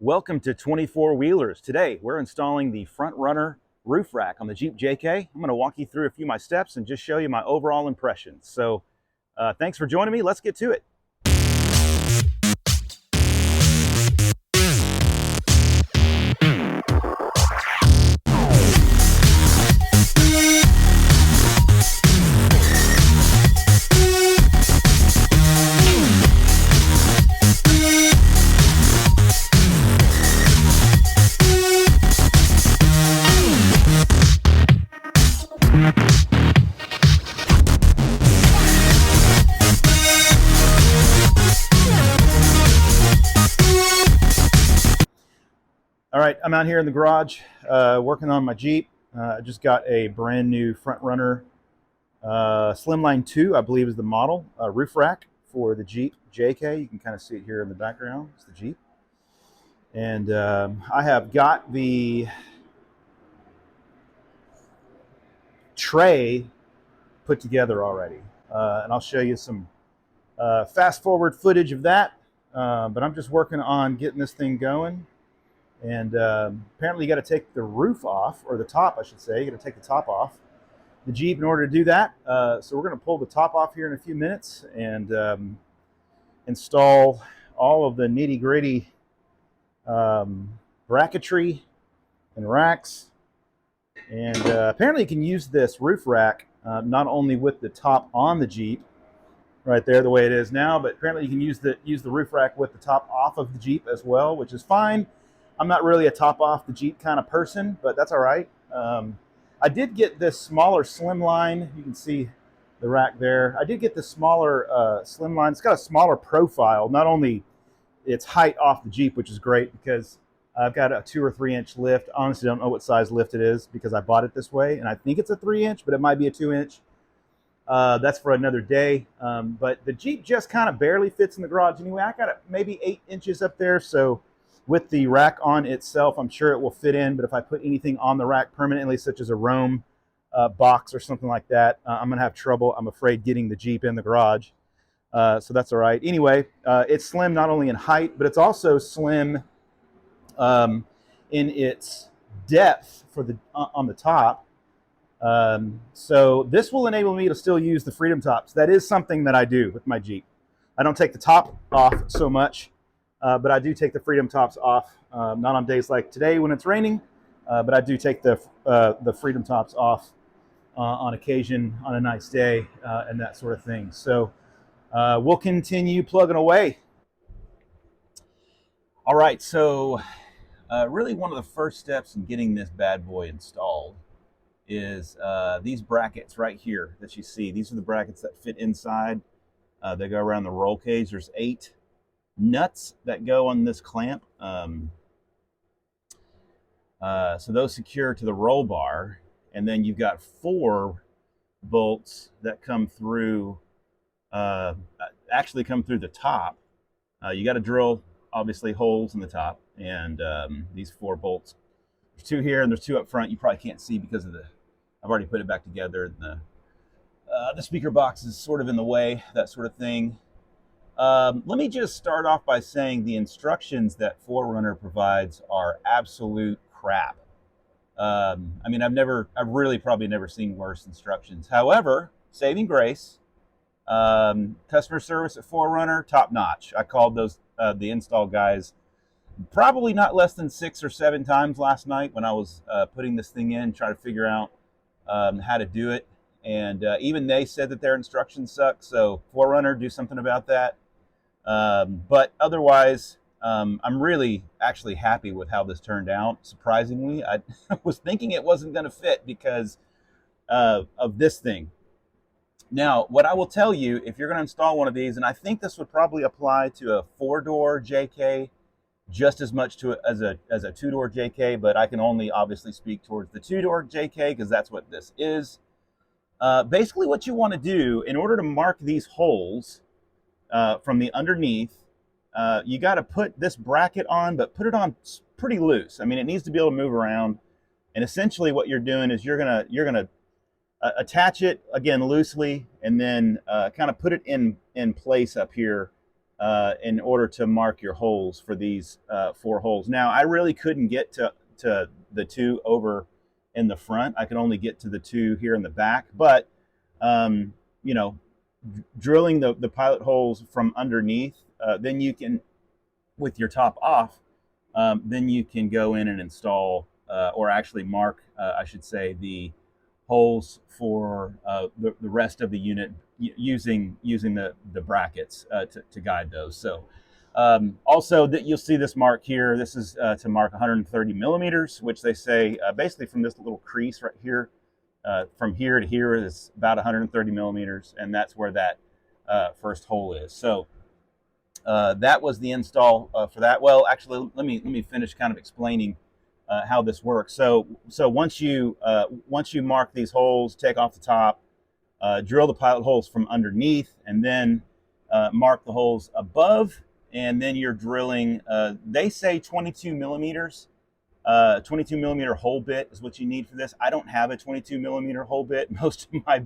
Welcome to 24 Wheelers. Today we're installing the Front Runner roof rack on the Jeep JK. I'm going to walk you through a few of my steps and just show you my overall impressions. So thanks for joining me. Let's get to it. All right, I'm out here in the garage working on my Jeep. I just got a brand new Front Runner Slimline II, I believe is the model, roof rack for the Jeep JK. You can kind of see it here in the background. It's the Jeep. And I have got the tray put together already. And I'll show you some fast forward footage of that. But I'm just working on getting this thing going. And apparently you got to take the roof off, or the top, I should say. You got to take the top off the Jeep in order to do that. So we're going to pull the top off here in a few minutes and install all of the nitty gritty bracketry and racks. And apparently you can use this roof rack not only with the top on the Jeep, right there the way it is now, but apparently you can use the roof rack with the top off of the Jeep as well, which is fine. I'm not really a top off the Jeep kind of person, but that's all right. I did get this smaller Slimline. You can see the rack there. I did get the smaller Slimline. It's got a smaller profile. Not only its height off the Jeep, which is great because I've got a 2 or 3 inch lift. Honestly, I don't know what size lift it is because I bought it this way, and I think it's a 3 inch, but it might be a 2 inch. That's for another day. But the Jeep just kind of barely fits in the garage anyway. I got it maybe 8 inches up there, so with the rack on itself, I'm sure it will fit in, but if I put anything on the rack permanently, such as a Roam box or something like that, I'm going to have trouble, I'm afraid, getting the Jeep in the garage. So that's all right. Anyway, it's slim not only in height, but it's also slim in its depth for on the top. So this will enable me to still use the Freedom Tops. That is something that I do with my Jeep. I don't take the top off so much. But I do take the Freedom Tops off, not on days like today when it's raining, but I do take the Freedom Tops off on occasion on a nice day and that sort of thing. So we'll continue plugging away. All right, so really one of the first steps in getting this bad boy installed is these brackets right here that you see. These are the brackets that fit inside. They go around the roll cage. There's 8 nuts that go on this clamp, so those secure to the roll bar, and then you've got 4 bolts that come through, actually come through the top. You got to drill obviously holes in the top, and these 4 bolts, there's 2 here and there's 2 up front. You probably can't see because of I've already put it back together, and the speaker box is sort of in the way, that sort of thing. Let me just start off by saying the instructions that 4Runner provides are absolute crap. I mean, I've really probably never seen worse instructions. However, saving grace, customer service at 4Runner, top notch. I called those the install guys probably not less than 6 or 7 times last night when I was putting this thing in, trying to figure out how to do it. And even they said that their instructions suck. So 4Runner, do something about that. But otherwise, I'm really actually happy with how this turned out. Surprisingly, I was thinking it wasn't going to fit because of this thing. Now, what I will tell you, if you're going to install one of these, and I think this would probably apply to a 4-door JK just as much as a 2-door JK, but I can only obviously speak towards the 2-door JK because that's what this is. Basically, what you want to do in order to mark these holes from the underneath, you got to put this bracket on, but put it on pretty loose. I mean, it needs to be able to move around. And essentially, what you're doing is you're gonna attach it again loosely, and then kind of put it in place up here in order to mark your holes for these 4 holes. Now, I really couldn't get to the 2 over in the front. I could only get to the 2 here in the back. But, you know, drilling the pilot holes from underneath, then you can, with your top off, then you can go in and install, or actually mark, I should say, the holes for the rest of the unit using the brackets to guide those. So also that you'll see this mark here. This is to mark 130 millimeters, which they say basically from this little crease right here, from here to here is about 130 millimeters, and that's where that first hole is. So that was the install for that. Well, actually, let me finish kind of explaining how this works. So once you mark these holes, take off the top, drill the pilot holes from underneath, and then mark the holes above, and then you're drilling. They say 22 millimeters. 22 millimeter hole bit is what you need for this. I don't have a 22 millimeter hole bit. Most of my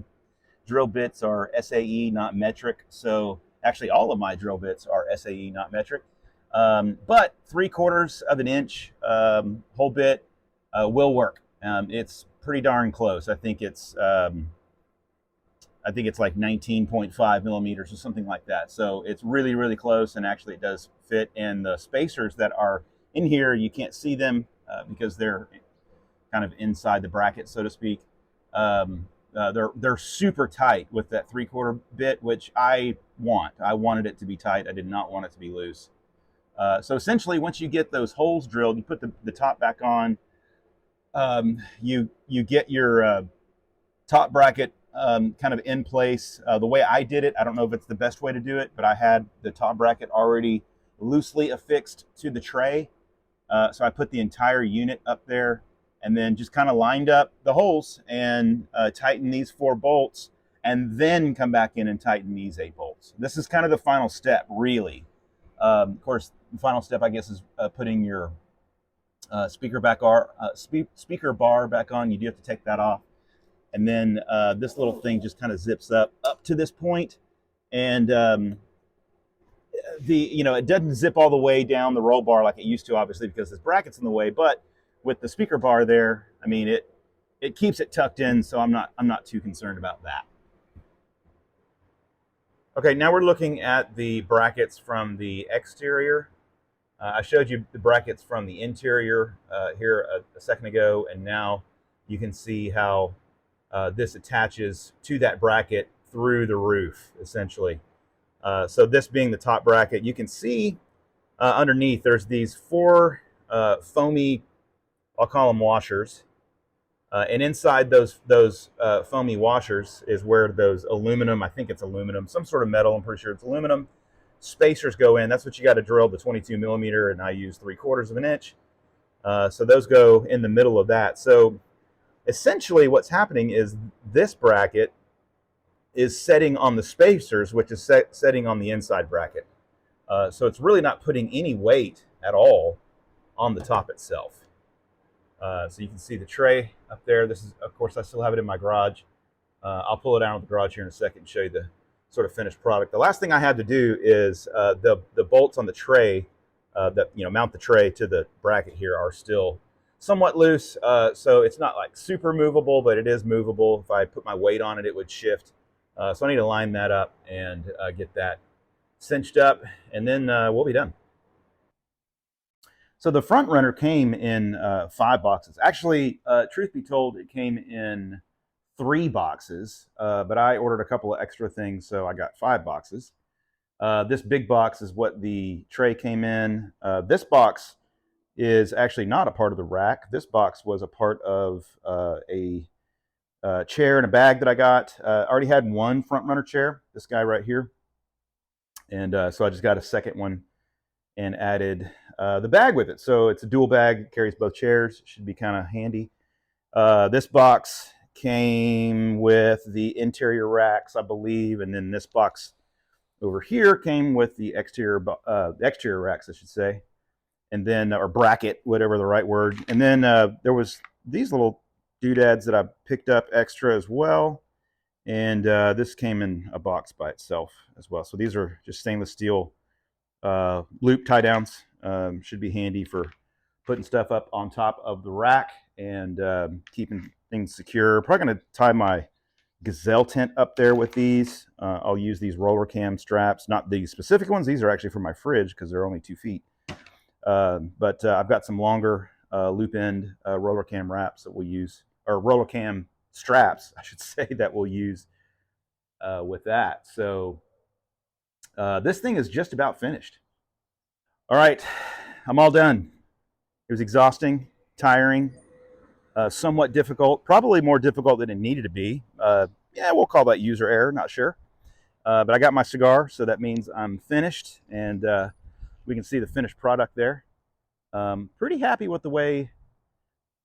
drill bits are SAE, not metric. So actually, all of my drill bits are SAE, not metric. But 3/4 of an inch hole bit will work. It's pretty darn close. I think it's like 19.5 millimeters or something like that. So it's really, really close, and actually it does fit. And the spacers that are in here, you can't see them because they're kind of inside the bracket, so to speak. They're super tight with that 3/4 bit, which I wanted it to be tight. I did not want it to be loose. So essentially, once you get those holes drilled, you put the top back on. You get your top bracket kind of in place. The way I did it, I don't know if it's the best way to do it, but I had the top bracket already loosely affixed to the tray. So I put the entire unit up there, and then just kind of lined up the holes and tighten these 4 bolts, and then come back in and tighten these 8 bolts. This is kind of the final step, really. Of course, the final step, I guess, is putting your speaker bar back on. You do have to take that off. And then this little thing just kind of zips up to this point. And it doesn't zip all the way down the roll bar like it used to, obviously, because this bracket's in the way. But with the speaker bar there, I mean, it keeps it tucked in, so I'm not too concerned about that. Okay, now we're looking at the brackets from the exterior. I showed you the brackets from the interior here a second ago, and now you can see how this attaches to that bracket through the roof, essentially. So this being the top bracket, you can see underneath there's these 4 foamy, I'll call them washers. And inside those foamy washers is where those aluminum, I think it's aluminum, some sort of metal, I'm pretty sure it's aluminum, spacers go in. That's what you got to drill, the 22 millimeter, and I use 3/4 of an inch. So those go in the middle of that. So essentially what's happening is this bracket is setting on the spacers, which is setting on the inside bracket. So it's really not putting any weight at all on the top itself. So you can see the tray up there. This is, of course, I still have it in my garage. I'll pull it out of the garage here in a second and show you the sort of finished product. The last thing I had to do is the bolts on the tray that mount the tray to the bracket here are still somewhat loose. So it's not like super movable, but it is movable. If I put my weight on it, it would shift. So I need to line that up and get that cinched up, and then we'll be done. So the Front Runner came in 5 boxes. Actually, truth be told, it came in 3 boxes, but I ordered a couple of extra things, so I got 5 boxes. This big box is what the tray came in. This box is actually not a part of the rack. This box was a part of a chair and a bag that I got. I already had one Front Runner chair, this guy right here. And so I just got a second one and added the bag with it. So it's a dual bag, carries both chairs, should be kind of handy. This box came with the interior racks, I believe, and then this box over here came with the exterior racks, I should say, and then, or bracket, whatever the right word. And then there was these little doodads that I picked up extra as well, and this came in a box by itself as well. So these are just stainless steel loop tie downs. Should be handy for putting stuff up on top of the rack and keeping things secure. Probably going to tie my Gazelle tent up there with these. I'll use these roller cam straps, not the specific ones. These are actually for my fridge because they're only 2 feet. But I've got some longer loop end roller cam wraps that we'll use, or roller cam straps, I should say, that we'll use with that. So this thing is just about finished. All right, I'm all done. It was exhausting, tiring, somewhat difficult, probably more difficult than it needed to be. Yeah, we'll call that user error, not sure. But I got my cigar, so that means I'm finished, and we can see the finished product there. Pretty happy with the way,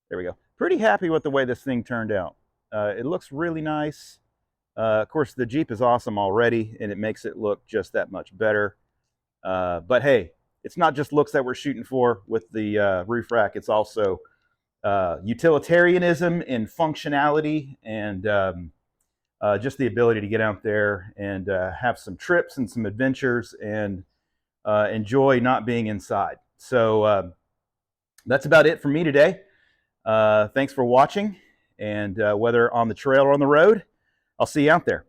there we go, pretty happy with the way this thing turned out. It looks really nice. Of course, the Jeep is awesome already, and it makes it look just that much better. But hey, it's not just looks that we're shooting for with the roof rack. It's also utilitarianism and functionality, and just the ability to get out there and have some trips and some adventures and enjoy not being inside. So that's about it for me today. Thanks for watching, and whether on the trail or on the road, I'll see you out there.